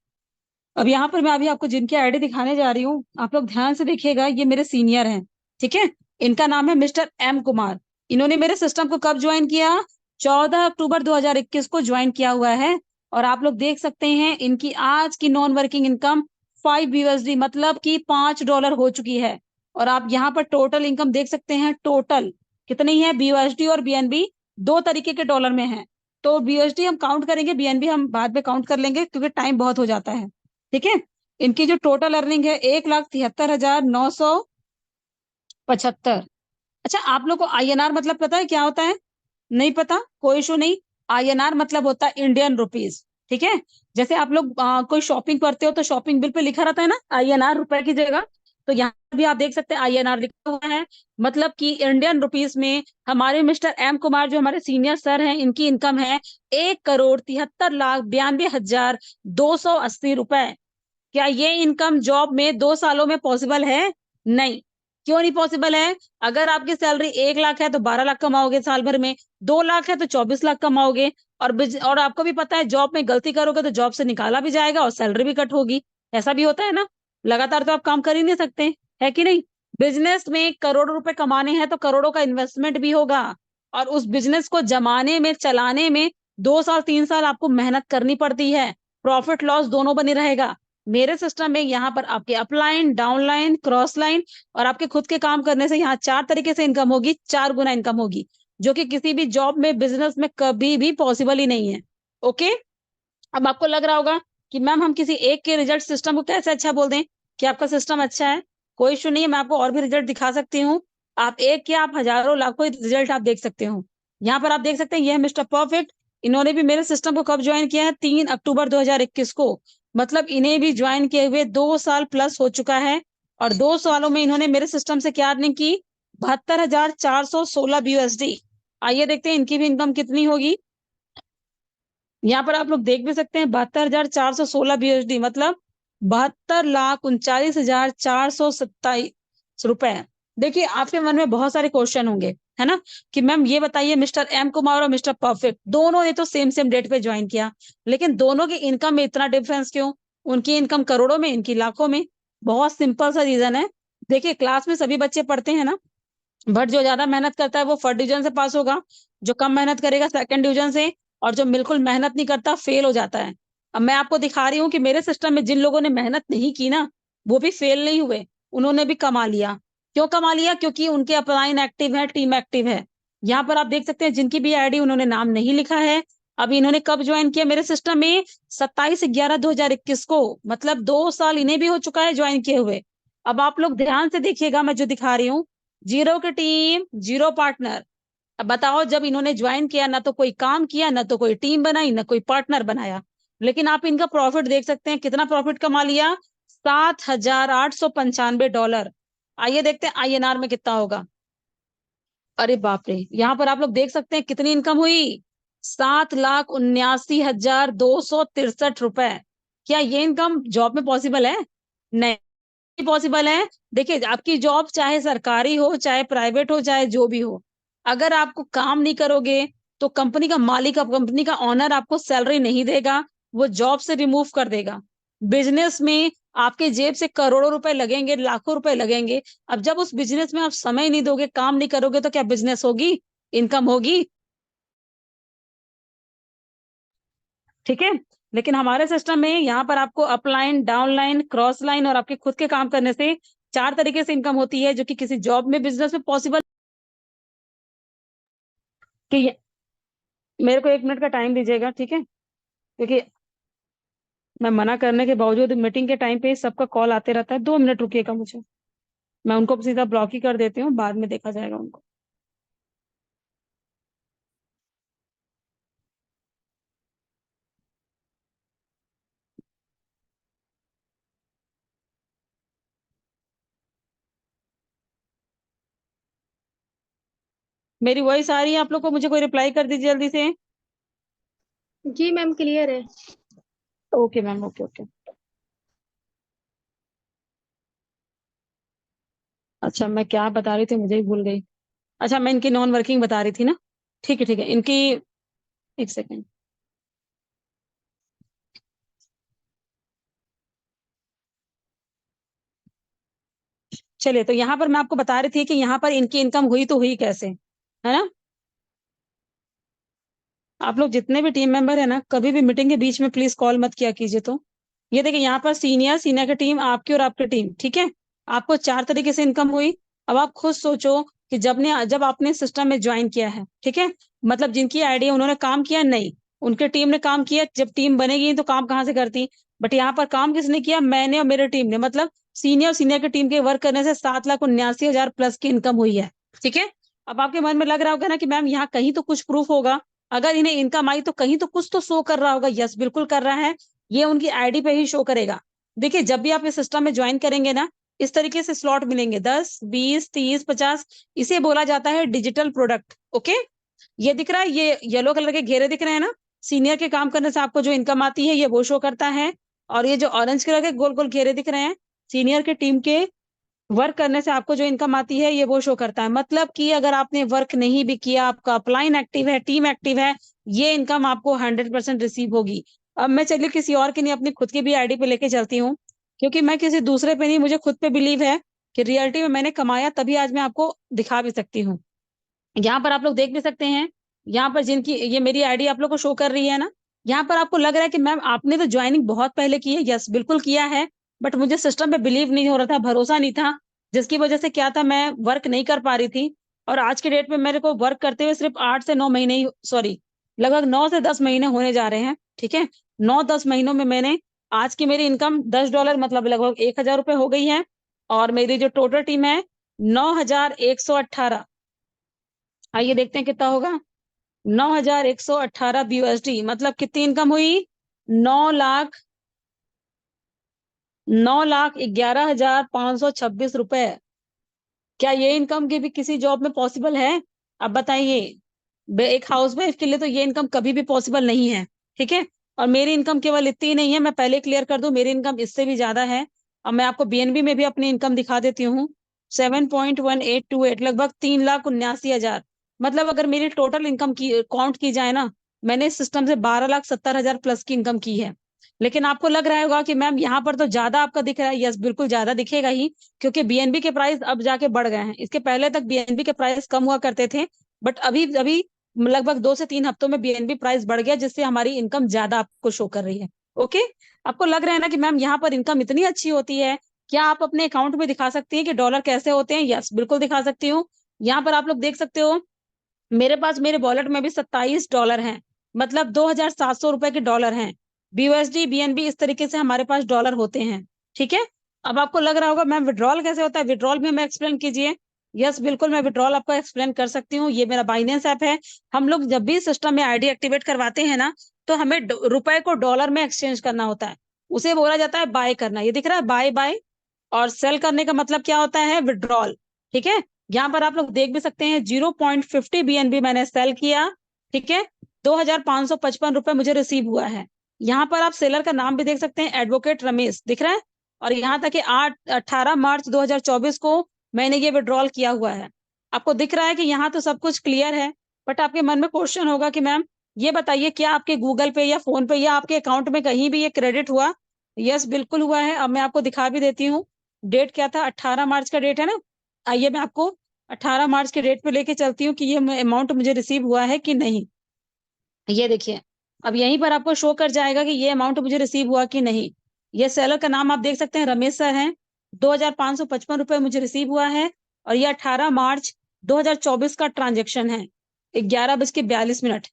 अब यहाँ पर मैं अभी आपको जिनकी आईडी दिखाने जा रही हूँ, आप लोग ध्यान से देखिएगा, ये मेरे सीनियर हैं। ठीक है, इनका नाम है मिस्टर एम कुमार। इन्होंने मेरे सिस्टम को कब ज्वाइन किया? 14 अक्टूबर 2021 को ज्वाइन किया हुआ है। और आप लोग देख सकते हैं इनकी आज की नॉन वर्किंग इनकम 5 USD, मतलब कि $5 हो चुकी है। और आप यहाँ पर टोटल इनकम देख सकते हैं, टोटल कितनी है? BUSD और BNB दो तरीके के डॉलर में है। तो BUSD हम काउंट करेंगे, BNB हम बाद में काउंट कर लेंगे क्योंकि टाइम बहुत हो जाता है। ठीक है, इनकी जो टोटल अर्निंग है 1,73,975। अच्छा, आप लोग को INR मतलब पता है क्या होता है? नहीं पता, कोई इशू नहीं। INR मतलब होता है इंडियन रुपीज। ठीक है, जैसे आप लोग कोई शॉपिंग करते हो तो शॉपिंग बिल पे लिखा रहता है ना INR, रुपए की जगह। तो यहाँ भी आप देख सकते हैं INR लिखा हुआ है, मतलब कि इंडियन रुपीज में हमारे मिस्टर एम कुमार जो हमारे सीनियर सर हैं, इनकी इनकम है 1,73,92,280 रुपए। क्या ये इनकम जॉब में 2 सालों में पॉसिबल है? नहीं। क्यों नहीं पॉसिबल है? अगर आपकी सैलरी 1 लाख है तो 12 लाख कमाओगे साल भर में, 2 लाख है तो 24 लाख कमाओगे। और आपको भी पता है जॉब में गलती करोगे तो जॉब से निकाला भी जाएगा और सैलरी भी कट होगी। ऐसा भी होता है ना, लगातार तो आप काम कर ही नहीं सकते, है कि नहीं? बिजनेस में करोड़ों रुपए कमाने हैं तो करोड़ों का इन्वेस्टमेंट भी होगा, और उस बिजनेस को जमाने में, चलाने में 2 साल 3 साल आपको मेहनत करनी पड़ती है। प्रॉफिट लॉस दोनों बने रहेगा। मेरे सिस्टम में यहाँ पर आपके अपलाइन, डाउनलाइन, क्रॉस लाइन और आपके खुद के काम करने से यहाँ 4 तरीके से इनकम होगी, 4 गुना इनकम होगी, जो कि किसी भी जॉब में, बिजनेस में कभी भी पॉसिबल ही नहीं है। ओके, अब आपको लग रहा होगा कि मैम हम किसी एक के रिजल्ट सिस्टम को कैसे अच्छा बोल दें कि आपका सिस्टम अच्छा है। कोई इशू नहीं है, मैं आपको और भी रिजल्ट दिखा सकती हूँ। आप एक क्या, आप हजारों लाखों रिजल्ट आप देख सकते हो। यहाँ पर आप देख सकते हैं ये है मिस्टर परफेक्ट। इन्होंने भी मेरे सिस्टम को कब ज्वाइन किया है? 3 अक्टूबर 2021 को। मतलब इन्हें भी ज्वाइन किए हुए 2 साल प्लस हो चुका है। और 2 सालों में इन्होंने मेरे सिस्टम से क्या अर्निंग की? 72,416 BUSD। आइए देखते हैं इनकी भी इनकम कितनी होगी। यहाँ पर आप लोग देख भी सकते हैं 72,416 BUSD, मतलब 72,39,427 रुपए। देखिए आपके मन में बहुत सारे क्वेश्चन होंगे, है ना, कि मैम ये बताइए मिस्टर एम कुमार और मिस्टर परफेक्ट दोनों ने तो सेम सेम डेट पे ज्वाइन किया, लेकिन दोनों की इनकम में इतना डिफरेंस क्यों? उनकी इनकम करोड़ों में, इनकी लाखों में। बहुत सिंपल सा रीजन है। देखिए क्लास में सभी बच्चे पढ़ते हैं ना, बट जो ज्यादा मेहनत करता है वो फर्स्ट डिवीजन से पास होगा, जो कम मेहनत करेगा सेकंड डिवीजन से, और जो बिल्कुल मेहनत नहीं करता फेल हो जाता है। अब मैं आपको दिखा रही हूँ कि मेरे सिस्टम में जिन लोगों ने मेहनत नहीं की ना, वो भी फेल नहीं हुए, उन्होंने भी कमा लिया। क्यों कमा लिया? क्योंकि उनके अपलाइन एक्टिव है, टीम एक्टिव है। यहाँ पर आप देख सकते हैं जिनकी भी आईडी उन्होंने नाम नहीं लिखा है। अब इन्होंने कब ज्वाइन किया मेरे सिस्टम में? 27/11/2021 को, मतलब 2 साल इन्हें भी हो चुका है ज्वाइन किए हुए। अब आप लोग ध्यान से देखिएगा, मैं जो दिखा रही हूँ, जीरो की टीम, जीरो पार्टनर। अब बताओ, जब इन्होंने ज्वाइन किया ना तो कोई काम किया, ना तो कोई टीम बनाई, ना कोई पार्टनर बनाया, लेकिन आप इनका प्रॉफिट देख सकते हैं, कितना प्रॉफिट कमा लिया? $7,895। आइए देखते हैं INR में कितना होगा। अरे बाप रे, यहाँ पर आप लोग देख सकते हैं कितनी इनकम हुई, 7,79,263 रुपए। क्या ये इनकम जॉब में पॉसिबल है? नहीं पॉसिबल है। देखिए, आपकी जॉब चाहे सरकारी हो, चाहे प्राइवेट हो, चाहे जो भी हो, अगर आपको काम नहीं करोगे तो कंपनी का मालिक, कंपनी का ऑनर आपको सैलरी नहीं देगा, वो जॉब से रिमूव कर देगा। बिजनेस में आपके जेब से करोड़ों रुपए लगेंगे, लाखों रुपए लगेंगे। अब जब उस बिजनेस में आप समय नहीं दोगे, काम नहीं करोगे, तो क्या बिजनेस होगी, इनकम होगी? ठीक है। लेकिन हमारे सिस्टम में यहाँ पर आपको अपलाइन, डाउनलाइन, क्रॉस लाइन और आपके खुद के काम करने से 4 तरीके से इनकम होती है, जो कि किसी जॉब में, बिजनेस में पॉसिबल। कि मेरे को 1 मिनट का टाइम दीजिएगा, ठीक है, क्योंकि मैं मना करने के बावजूद मीटिंग के टाइम पे सबका कॉल आते रहता है। 2 मिनट रुकिएगा मुझे, मैं उनको सीधा ब्लॉक ही कर देती हूँ, बाद में देखा जाएगा उनको। मेरी वॉइस आ रही है आप लोग को? मुझे कोई रिप्लाई कर दीजिए जल्दी से। जी मैम, क्लियर है। Okay ma'am, okay okay. अच्छा, मैं क्या बता रही थी, मुझे ही भूल गई। अच्छा, मैं इनकी नॉन वर्किंग बता रही थी ना। ठीक है ठीक है, इनकी, एक सेकेंड। चलिए, तो यहाँ पर मैं आपको बता रही थी कि यहाँ पर इनकी इनकम हुई तो हुई कैसे, है ना। आप लोग जितने भी टीम मेंबर है ना, कभी भी मीटिंग के बीच में प्लीज कॉल मत किया कीजिए। तो ये देखिए, यहाँ पर सीनियर की टीम, आपकी और आपकी टीम, ठीक है, आपको 4 तरीके से इनकम हुई। अब आप खुद सोचो कि जब आपने सिस्टम में ज्वाइन किया है, ठीक है, मतलब जिनकी आइडिया, उन्होंने काम किया नहीं, उनके टीम ने काम किया। जब टीम बनेगी तो काम कहाँ से करती, बट यहाँ पर काम किसने किया, मैंने और मेरे टीम ने, मतलब सीनियर की टीम के वर्क करने से 7,79,000 प्लस की इनकम हुई है। ठीक है। अब आपके मन में लग रहा होगा ना कि मैम यहाँ कहीं तो कुछ प्रूफ होगा, अगर इन्हें इनकम आई तो कहीं तो कुछ तो शो कर रहा होगा। यस, बिल्कुल कर रहा है, ये उनकी आईडी पे ही शो करेगा। देखिए, जब भी आप इस सिस्टम में ज्वाइन करेंगे ना, इस तरीके से स्लॉट मिलेंगे, 10, 20, 30, 50। इसे बोला जाता है डिजिटल प्रोडक्ट। ओके, ये दिख रहा है, ये येलो कलर के घेरे दिख रहे हैं ना, सीनियर के काम करने से आपको जो इनकम आती है, ये वो शो करता है। और ये जो ऑरेंज कलर के गोल गोल घेरे दिख रहे हैं, सीनियर के टीम के वर्क करने से आपको जो इनकम आती है, ये वो शो करता है। मतलब कि अगर आपने वर्क नहीं भी किया, आपका अपलाइन एक्टिव है, टीम एक्टिव है, ये इनकम आपको 100% रिसीव होगी। अब मैं चलिए किसी और की नहीं, अपनी खुद की भी आईडी पे लेके चलती हूँ, क्योंकि मैं किसी दूसरे पे नहीं, मुझे खुद पे बिलीव है कि रियलिटी में मैंने कमाया, तभी आज मैं आपको दिखा भी सकती हूँ। यहाँ पर आप लोग देख भी सकते हैं, यहाँ पर जिनकी ये मेरी आईडी आप लोग को शो कर रही है ना, यहाँ पर आपको लग रहा है कि मैम आपने तो ज्वाइनिंग बहुत पहले की है। यस, बिल्कुल किया है, बट मुझे सिस्टम पे बिलीव नहीं हो रहा था, भरोसा नहीं था, जिसकी वजह से क्या था, मैं वर्क नहीं कर पा रही थी। और आज के डेट में मेरे को वर्क करते हुए सिर्फ 8 से 9 महीने ही, सॉरी, लगभग 9 से 10 महीने होने जा रहे हैं। ठीक है, 9-10 महीनों में मैंने, आज की मेरी इनकम $10, मतलब लगभग 1,000 रुपए हो गई है। और मेरी जो टोटल टीम है, 9,118। आइए देखते हैं कितना होगा। 9,118 BUSD, मतलब कितनी इनकम हुई, 9 लाख, 9,11,526 रुपए। क्या ये इनकम के भी किसी जॉब में पॉसिबल है? अब बताइए। एक हाउसवाइफ के लिए तो ये इनकम कभी भी पॉसिबल नहीं है। ठीक है। और मेरी इनकम केवल इतनी नहीं है, मैं पहले क्लियर कर दूं, मेरी इनकम इससे भी ज्यादा है। अब मैं आपको बीएनबी में भी अपनी इनकम दिखा देती हूँ। 7.1828, लगभग 3,79,000। मतलब अगर मेरी टोटल इनकम की काउंट की जाए ना, मैंने इस सिस्टम से 12,70,000 प्लस की इनकम की है। लेकिन आपको लग रहा होगा कि मैम यहाँ पर तो ज्यादा आपका दिख रहा है। यस, बिल्कुल ज्यादा दिखेगा ही, क्योंकि बीएनबी के प्राइस अब जाके बढ़ गए हैं। इसके पहले तक बीएनबी के प्राइस कम हुआ करते थे, बट अभी अभी लगभग 2 से 3 हफ्तों में बीएनबी प्राइस बढ़ गया, जिससे हमारी इनकम ज्यादा आपको शो कर रही है। ओके, आपको लग रहा है ना कि मैम यहाँ पर इनकम इतनी अच्छी होती है, क्या आप अपने अकाउंट में दिखा सकती हैं कि डॉलर कैसे होते हैं? यस, बिल्कुल दिखा सकती हूँ। यहाँ पर आप लोग देख सकते हो, मेरे पास मेरे वॉलेट में भी $27 हैं, मतलब 2,700 रुपए के डॉलर हैं। बीयूएसडी, बीएनबी, इस तरीके से हमारे पास डॉलर होते हैं। ठीक है। अब आपको लग रहा होगा मैम विड्रॉल कैसे होता है, विड्रॉल भी हमें एक्सप्लेन कीजिए। यस, बिल्कुल, मैं विड्रॉल आपको एक्सप्लेन कर सकती हूँ। ये मेरा बाइनेंस ऐप है। हम लोग जब भी सिस्टम में आईडी एक्टिवेट करवाते हैं ना, तो हमें रुपए को डॉलर में एक्सचेंज करना होता है। उसे बोला जाता है बाय करना। ये दिख रहा है बाय बाय, और सेल करने का मतलब क्या होता है, विड्रॉल। ठीक है, यहाँ पर आप लोग देख भी सकते हैं 0.50 BNB मैंने सेल किया। ठीक है, 2555 रुपए मुझे रिसीव हुआ है। यहाँ पर आप सेलर का नाम भी देख सकते हैं, एडवोकेट रमेश दिख रहा है। और यहाँ तक कि 18 मार्च 2024 को मैंने ये विड्रॉल किया हुआ है। आपको दिख रहा है कि यहाँ तो सब कुछ क्लियर है, बट आपके मन में क्वेश्चन होगा कि मैम ये बताइए क्या आपके गूगल पे या फोन पे या आपके अकाउंट में कहीं भी ये क्रेडिट हुआ? यस, बिल्कुल हुआ है। अब मैं आपको दिखा भी देती हूँ। डेट क्या था, 18 मार्च का डेट है ना। आइए मैं आपको 18 मार्च के डेट पे लेके चलती हूँ कि ये अमाउंट मुझे रिसीव हुआ है कि नहीं। ये देखिए, अब यहीं पर आपको शो कर जाएगा कि ये अमाउंट मुझे रिसीव हुआ कि नहीं। ये सेलर का नाम आप देख सकते हैं, रमेश सर हैं। 2555 रुपए मुझे रिसीव हुआ है, और ये 18 मार्च 2024 का ट्रांजेक्शन है, 11:42।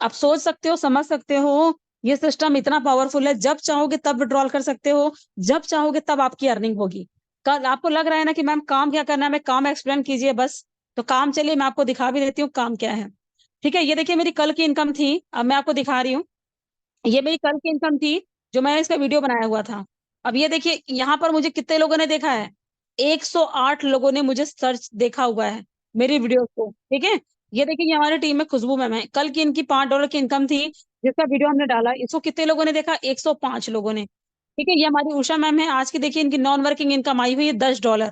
आप सोच सकते हो, समझ सकते हो, ये सिस्टम इतना पावरफुल है। जब चाहोगे तब विड्रॉल कर सकते हो, जब चाहोगे तब आपकी अर्निंग होगी। कल आपको लग रहा है ना कि मैम काम क्या करना है, मैं काम एक्सप्लेन कीजिए बस, तो काम चलिए मैं आपको दिखा भी देती हूँ काम क्या है। ठीक है, ये देखिए मेरी कल की इनकम थी, अब मैं आपको दिखा रही हूँ। ये मेरी कल की इनकम थी, जो मैंने इसका वीडियो बनाया हुआ था। अब ये देखिए यहाँ पर मुझे कितने लोगों ने देखा है, 108 लोगों ने मुझे सर्च देखा हुआ है मेरी वीडियो को। ठीक है, ये देखिए ये हमारी टीम में खुशबू मैम है, कल की इनकी $5 की इनकम थी, जिसका वीडियो हमने डाला। इसको कितने लोगों ने देखा, 105 लोगों ने। ठीक है, ये हमारी उषा मैम है, आज की देखिए इनकी नॉन वर्किंग इनकम आई हुई है $10,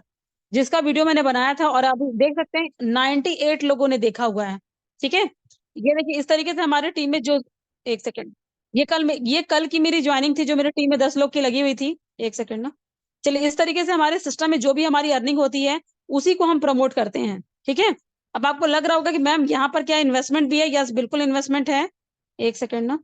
जिसका वीडियो मैंने बनाया था, और आप देख सकते हैं 98 लोगों ने देखा हुआ है। ठीक है, ये देखिए इस तरीके से हमारे टीम में जो, एक सेकेंड, ये कल की मेरी ज्वाइनिंग थी, जो मेरी टीम में 10 लोग की लगी हुई थी। एक सेकंड ना, चलिए इस तरीके से हमारे सिस्टम में जो भी हमारी अर्निंग होती है उसी को हम प्रमोट करते हैं। ठीक है, अब आपको लग रहा होगा कि मैम यहाँ पर क्या इन्वेस्टमेंट भी है? यस, बिल्कुल इन्वेस्टमेंट है। एक सेकंड ना,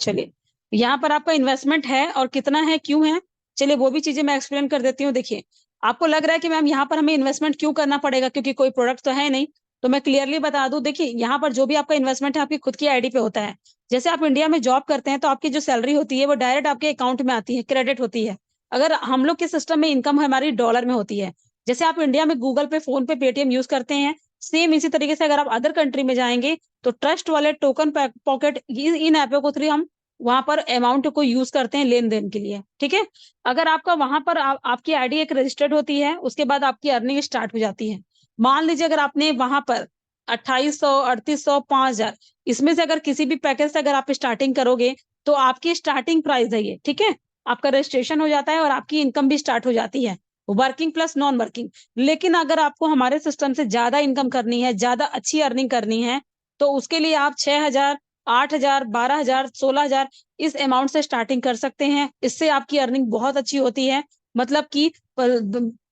चलिए यहाँ पर आपका इन्वेस्टमेंट है, और कितना है, क्यों है, चलिए वो भी चीजें मैं एक्सप्लेन कर देती हूँ। देखिए, आपको लग रहा है कि मैम यहाँ पर हमें इन्वेस्टमेंट क्यों करना पड़ेगा, क्योंकि कोई प्रोडक्ट तो है नहीं। तो मैं क्लियरली बता दूं, देखिए यहाँ पर जो भी आपका इन्वेस्टमेंट है आपकी खुद की आईडी पे होता है। जैसे आप इंडिया में जॉब करते हैं तो आपकी जो सैलरी होती है वो डायरेक्ट आपके अकाउंट में आती है, क्रेडिट होती है। अगर हम लोग के सिस्टम में इनकम हमारी डॉलर में होती है, जैसे आप इंडिया में गूगल पे, फोन पे, पेटीएम यूज करते हैं, सेम इसी तरीके से अगर आप अदर कंट्री में जाएंगे तो ट्रस्ट वाले टोकन पॉकेट इन ऐपों को थ्रू हम वहां पर अमाउंट को यूज करते हैं लेन देन के लिए। ठीक है, अगर आपका वहां पर आपकी आईडी एक रजिस्टर्ड होती है, उसके बाद आपकी अर्निंग स्टार्ट हो जाती है। मान लीजिए अगर आपने वहां पर 2800, 3800, 5000, इसमें से अगर किसी भी पैकेज से अगर आप स्टार्टिंग करोगे तो आपकी स्टार्टिंग प्राइस है ये। ठीक है, आपका रजिस्ट्रेशन हो जाता है और आपकी इनकम भी स्टार्ट हो जाती है, वर्किंग प्लस नॉन वर्किंग। लेकिन अगर आपको हमारे सिस्टम से ज्यादा इनकम करनी है, ज्यादा अच्छी अर्निंग करनी है, तो उसके लिए आप 6000, 8000, 12000, 16000 इस अमाउंट से स्टार्टिंग कर सकते हैं। इससे आपकी अर्निंग बहुत अच्छी होती है, मतलब कि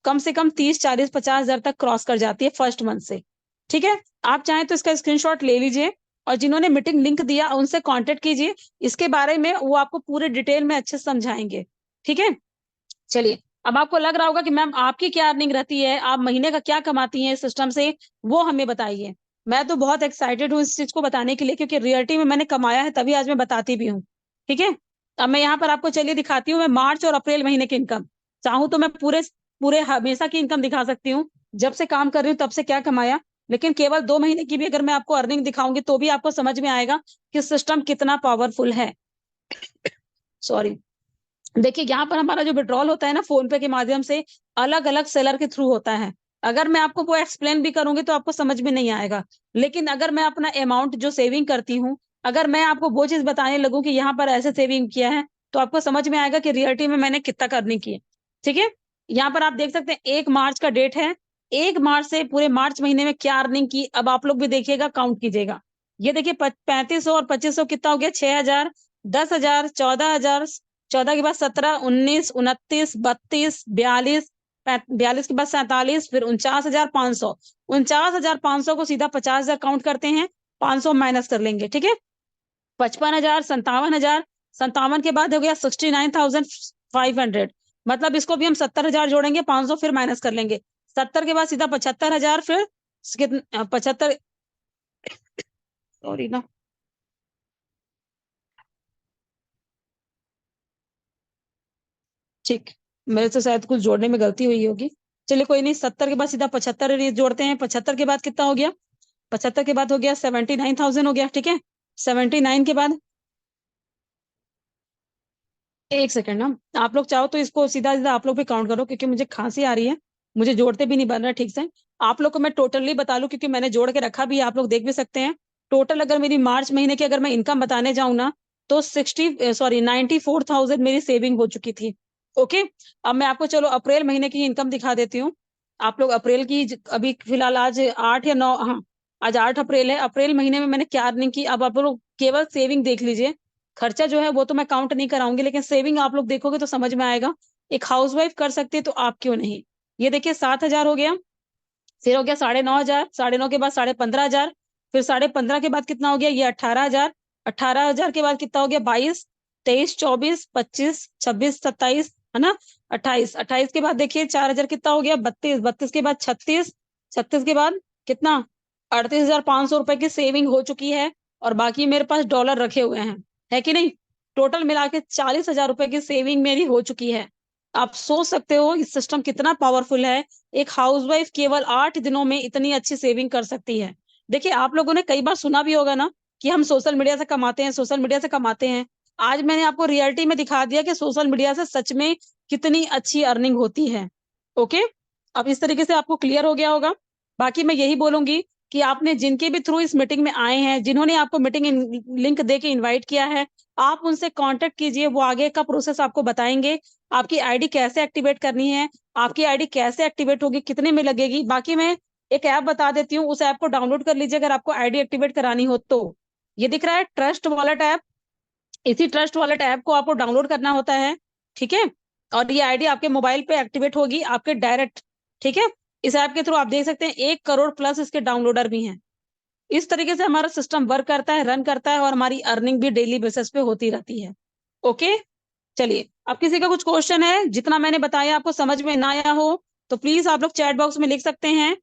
कम से कम 30, 40, 50,000 तक क्रॉस कर जाती है फर्स्ट मंथ से। ठीक है, आप चाहें तो इसका स्क्रीनशॉट ले लीजिए, और जिन्होंने मीटिंग लिंक दिया उनसे कांटेक्ट कीजिए, इसके बारे में वो आपको पूरे डिटेल में अच्छे से समझाएंगे। ठीक है, चलिए अब आपको लग रहा होगा कि मैम आपकी क्या अर्निंग रहती है, आप महीने का क्या कमाती हैं इस सिस्टम से, वो हमें बताइए। मैं तो बहुत एक्साइटेड हूँ इस चीज को बताने के लिए, क्योंकि रियलिटी में मैंने कमाया है, तभी आज मैं बताती भी हूँ। ठीक है, अब मैं यहाँ पर आपको चलिए दिखाती हूँ, मैं मार्च और अप्रैल महीने की इनकम, चाहूँ तो मैं पूरे पूरे हमेशा की इनकम दिखा सकती हूँ, जब से काम कर रही हूँ तब से क्या कमाया। लेकिन केवल 2 महीने की भी अगर मैं आपको अर्निंग दिखाऊंगी तो भी आपको समझ में आएगा कि सिस्टम कितना पावरफुल है। सॉरी, देखिए यहाँ पर हमारा जो विड्रॉल होता है ना फोन पे के माध्यम से, अलग अलग सेलर के थ्रू होता है। अगर मैं आपको वो एक्सप्लेन भी करूंगी तो आपको समझ में नहीं आएगा, लेकिन अगर मैं अपना अमाउंट जो सेविंग करती हूँ, अगर मैं आपको वो चीज बताने लगूं कि यहाँ पर ऐसे सेविंग किया है, तो आपको समझ में आएगा कि रियलिटी में मैंने कितना करनी की है। ठीक है, यहाँ पर आप देख सकते हैं 1 मार्च का डेट है, 1 मार्च से पूरे मार्च महीने में क्या अर्निंग की, अब आप लोग भी देखिएगा, काउंट कीजिएगा। ये देखिए 3500 और 2500 कितना हो गया, 6000, 10,000, 14,000, 14 के बाद 17, 19, 29, 32, 42, 42 के बाद 47, फिर 49,500। 49,500 को सीधा 50,000 काउंट करते हैं, 500 माइनस कर लेंगे। ठीक है, 55,000, 57,000, 57 के बाद हो गया 69,500, मतलब इसको भी हम 70,000 जोड़ेंगे, 500 फिर माइनस कर लेंगे। 70 के बाद सीधा 75,000, फिर 75, सॉरी ना, ठीक, मेरे से शायद कुछ जोड़ने में गलती हुई होगी। चलिए कोई नहीं, 70 के बाद सीधा 75 जोड़ते हैं। 75 के बाद कितना हो गया, 75 के बाद हो गया 79,000 हो गया। ठीक है, 79 के बाद, एक सेकंड ना, आप लोग चाहो तो इसको सीधा सीधा आप लोग भी काउंट करो, क्योंकि मुझे खांसी आ रही है, मुझे जोड़ते भी नहीं बन रहा ठीक से। आप लोग को मैं टोटली बता लूं, क्योंकि मैंने जोड़ के रखा भी है, आप लोग देख भी सकते हैं। टोटल अगर मेरी मार्च महीने की अगर मैं इनकम बताने जाऊं ना, तो 94,000 मेरी सेविंग हो चुकी थी। ओके, अब मैं आपको चलो अप्रैल महीने की इनकम दिखा देती हूँ। आप लोग अप्रैल की अभी फिलहाल आज 8 या 9, हाँ आज 8 अप्रैल है। अप्रैल महीने में मैंने क्या अर्निंग की, अब आप लोग केवल सेविंग देख लीजिए। खर्चा जो है वो तो मैं काउंट नहीं कराऊंगी, लेकिन सेविंग आप लोग देखोगे तो समझ में आएगा। एक हाउसवाइफ कर सकती है तो आप क्यों नहीं। ये देखिए 7,000 हो गया, फिर हो गया 9,500, 9,500 के बाद 15,500, फिर 15,500 के बाद कितना हो गया, ये 18,000, 18,000 के बाद कितना हो गया, 22, 23, 24, 25, 26, 27, है ना, 28, 28 के बाद देखिए 4,000 कितना हो गया, 32, 32 के बाद 36, 36 के बाद कितना, 38,500 रुपए की सेविंग हो चुकी है। और बाकी मेरे पास डॉलर रखे हुए हैं, है कि नहीं। टोटल मिला के 40,000 रुपए की सेविंग मेरी हो चुकी है। आप सोच सकते हो इस सिस्टम कितना पावरफुल है। एक हाउसवाइफ केवल 8 दिनों में इतनी अच्छी सेविंग कर सकती है। देखिए आप लोगों ने कई बार सुना भी होगा ना कि हम सोशल मीडिया से कमाते हैं, सोशल मीडिया से कमाते हैं। आज मैंने आपको रियलिटी में दिखा दिया कि सोशल मीडिया से सच में कितनी अच्छी अर्निंग होती है। ओके, अब इस तरीके से आपको क्लियर हो गया होगा। बाकी मैं यही बोलूंगी कि आपने जिनके भी थ्रू इस मीटिंग में आए हैं, जिन्होंने आपको मीटिंग लिंक दे के इन्वाइट किया है, आप उनसे कांटेक्ट कीजिए, वो आगे का प्रोसेस आपको बताएंगे। आपकी आईडी कैसे एक्टिवेट करनी है, आपकी आईडी कैसे एक्टिवेट होगी, कितने में लगेगी। बाकी मैं एक ऐप बता देती हूँ, उस ऐप को डाउनलोड कर लीजिए अगर आपको आईडी एक्टिवेट करानी हो तो। ये दिख रहा है ट्रस्ट वॉलेट ऐप, इसी ट्रस्ट वॉलेट ऐप को आपको डाउनलोड करना होता है, ठीक है। और ये आईडी आपके मोबाइल पे एक्टिवेट होगी आपके डायरेक्ट, ठीक है। इस ऐप के थ्रू आप देख सकते हैं 1 करोड़ प्लस इसके डाउनलोडर भी हैं। इस तरीके से हमारा सिस्टम वर्क करता है, रन करता है, और हमारी अर्निंग भी डेली बेसिस पे होती रहती है। ओके, चलिए अब किसी का कुछ क्वेश्चन है, जितना मैंने बताया आपको समझ में ना आया हो तो प्लीज आप लोग चैट बॉक्स में लिख सकते हैं।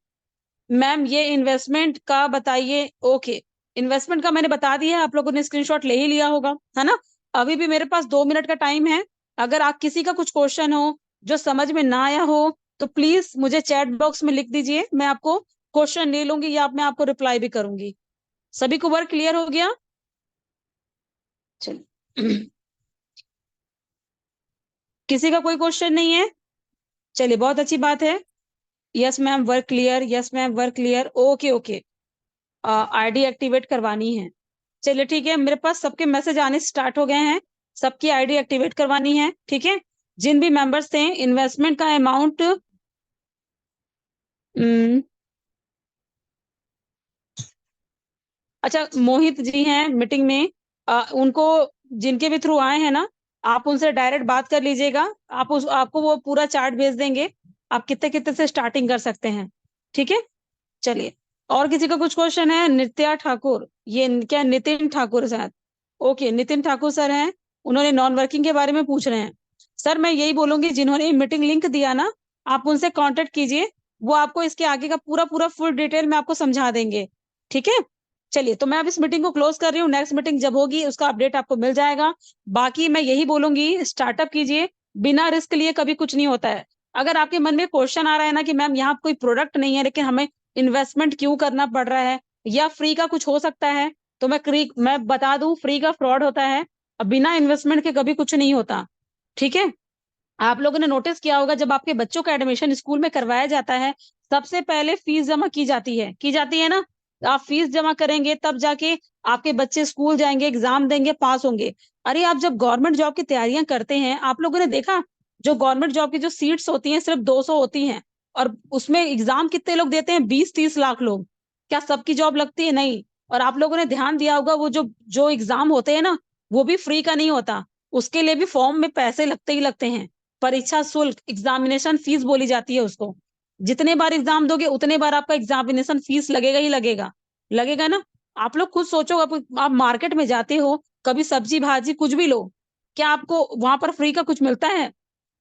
मैम ये इन्वेस्टमेंट का बताइए। ओके, इन्वेस्टमेंट का मैंने बता दिया, आप लोगों ने स्क्रीनशॉट ले ही लिया होगा, है ना। अभी भी मेरे पास 2 मिनट का टाइम है। अगर आप किसी का कुछ क्वेश्चन हो जो समझ में ना आया हो तो प्लीज मुझे चैट बॉक्स में लिख दीजिए, मैं आपको क्वेश्चन ले लूंगी या मैं आपको रिप्लाई भी करूंगी। सभी को वर्क क्लियर हो गया। चलिए किसी का कोई क्वेश्चन नहीं है, चलिए बहुत अच्छी बात है। Yes ma'am work clear, yes ma'am work clear, okay okay. ID activate करवानी है, चलिए ठीक है, मेरे पास सबके मैसेज आने स्टार्ट हो गए हैं। सबकी आईडी एक्टिवेट करवानी है, ठीक है। जिन भी मेंबर्स थे, इन्वेस्टमेंट का अमाउंट अच्छा मोहित जी हैं मीटिंग में, उनको जिनके भी थ्रू आए हैं ना, आप उनसे डायरेक्ट बात कर लीजिएगा। आपको वो पूरा चार्ट भेज देंगे, आप कितने कितने से स्टार्टिंग कर सकते हैं, ठीक है। चलिए, और किसी का कुछ क्वेश्चन है। नित्या ठाकुर, ये क्या नितिन ठाकुर शायद, ओके नितिन ठाकुर सर हैं, उन्होंने नॉन वर्किंग के बारे में पूछ रहे हैं। सर मैं यही बोलूंगी, जिन्होंने मीटिंग लिंक दिया ना, आप उनसे कांटेक्ट कीजिए, वो आपको इसके आगे का पूरा पूरा फुल डिटेल में आपको समझा देंगे, ठीक है। चलिए, तो मैं अब इस मीटिंग को क्लोज कर रही हूँ, नेक्स्ट मीटिंग जब होगी उसका अपडेट आपको मिल जाएगा। बाकी मैं यही बोलूंगी, स्टार्टअप कीजिए, बिना रिस्क लिए कभी कुछ नहीं होता है। अगर आपके मन में क्वेश्चन आ रहा है ना कि मैम यहाँ कोई प्रोडक्ट नहीं है लेकिन हमें इन्वेस्टमेंट क्यों करना पड़ रहा है, या फ्री का कुछ हो सकता है, तो मैं बता दूं, फ्री का फ्रॉड होता है। अब बिना इन्वेस्टमेंट के कभी कुछ नहीं होता, ठीक है। आप लोगों ने नोटिस किया होगा, जब आपके बच्चों का एडमिशन स्कूल में करवाया जाता है, सबसे पहले फीस जमा की जाती है ना। आप फीस जमा करेंगे तब जाके आपके बच्चे स्कूल जाएंगे, एग्जाम देंगे, पास होंगे। अरे आप जब गवर्नमेंट जॉब की तैयारियां करते हैं, आप लोगों ने देखा जो गवर्नमेंट जॉब की जो सीट्स होती हैं सिर्फ 200 होती हैं, और उसमें एग्जाम कितने लोग देते हैं, 20-30 लाख लोग। क्या सबकी जॉब लगती है? नहीं। और आप लोगों ने ध्यान दिया होगा, वो जो जो एग्जाम होते हैं ना, वो भी फ्री का नहीं होता, उसके लिए भी फॉर्म में पैसे लगते ही लगते हैं। परीक्षा शुल्क, एग्जामिनेशन फीस बोली जाती है उसको। जितने बार एग्जाम दोगे उतने बार आपका एग्जामिनेशन फीस लगेगा ही लगेगा, लगेगा ना। आप लोग खुद सोचो, आप मार्केट में जाते हो, कभी सब्जी भाजी कुछ भी लो, क्या आपको वहां पर फ्री का कुछ मिलता है?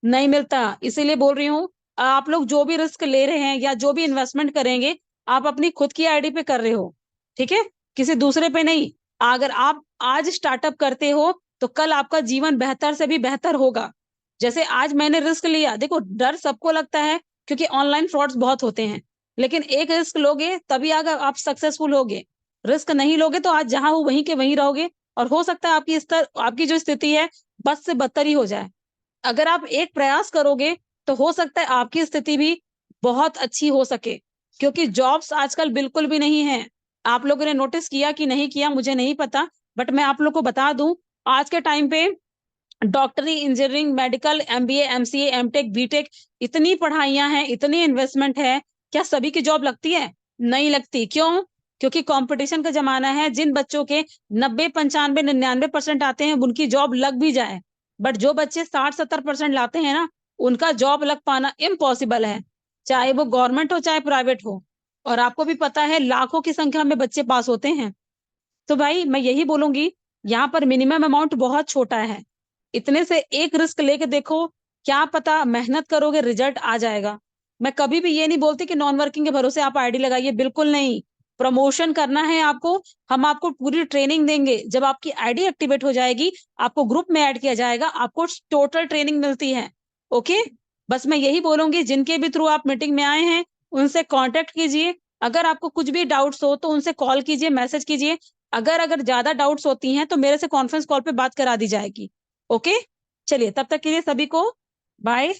नहीं मिलता। इसीलिए बोल रही हूँ, आप लोग जो भी रिस्क ले रहे हैं या जो भी इन्वेस्टमेंट करेंगे, आप अपनी खुद की आईडी पे कर रहे हो, ठीक है, किसी दूसरे पे नहीं। अगर आप आज स्टार्टअप करते हो तो कल आपका जीवन बेहतर से भी बेहतर होगा। जैसे आज मैंने रिस्क लिया, देखो डर सबको लगता है क्योंकि ऑनलाइन फ्रॉड्स बहुत होते हैं, लेकिन एक रिस्क लोगे तभी अगर आप सक्सेसफुल होगे। रिस्क नहीं लोगे तो आज जहां हो वहीं के वहीं रहोगे, और हो सकता है आपकी जो स्थिति है बस से बदतर ही हो जाए। अगर आप एक प्रयास करोगे तो हो सकता है आपकी स्थिति भी बहुत अच्छी हो सके, क्योंकि जॉब्स आजकल बिल्कुल भी नहीं है। आप लोगों ने नोटिस किया कि नहीं किया मुझे नहीं पता, बट मैं आप लोग को बता दूं, आज के टाइम पे डॉक्टरी, engineering, medical, MBA, MCA, MTech, BTech, इतनी पढ़ाइयां हैं, इतनी इन्वेस्टमेंट है, क्या सभी की जॉब लगती है? नहीं लगती। क्यों? क्योंकि कंपटीशन का जमाना है। जिन बच्चों के 90, 95, 99% आते हैं उनकी जॉब लग भी जाए, बट जो बच्चे 60-70% लाते हैं ना, उनका जॉब लग पाना इम्पॉसिबल है, चाहे वो गवर्नमेंट हो चाहे प्राइवेट हो। और आपको भी पता है लाखों की संख्या में बच्चे पास होते हैं। तो भाई मैं यही बोलूंगी, यहाँ पर मिनिमम अमाउंट बहुत छोटा है, इतने से एक रिस्क लेके देखो, क्या पता मेहनत करोगे रिजल्ट आ जाएगा। मैं कभी भी ये नहीं बोलती कि नॉन वर्किंग के भरोसे आप आईडी लगाइए, बिल्कुल नहीं। प्रमोशन करना है आपको, हम आपको पूरी ट्रेनिंग देंगे। जब आपकी आईडी एक्टिवेट हो जाएगी, आपको ग्रुप में ऐड किया जाएगा, आपको टोटल ट्रेनिंग मिलती है। ओके, बस मैं यही बोलूंगी, जिनके भी थ्रू आप मीटिंग में आए हैं उनसे कांटेक्ट कीजिए। अगर आपको कुछ भी डाउट्स हो तो उनसे कॉल कीजिए, मैसेज कीजिए। अगर ज्यादा डाउट्स होती हैं तो मेरे से कॉन्फ्रेंस कॉल पे बात करा दी जाएगी। ओके, चलिए तब तक के लिए सभी को बाय।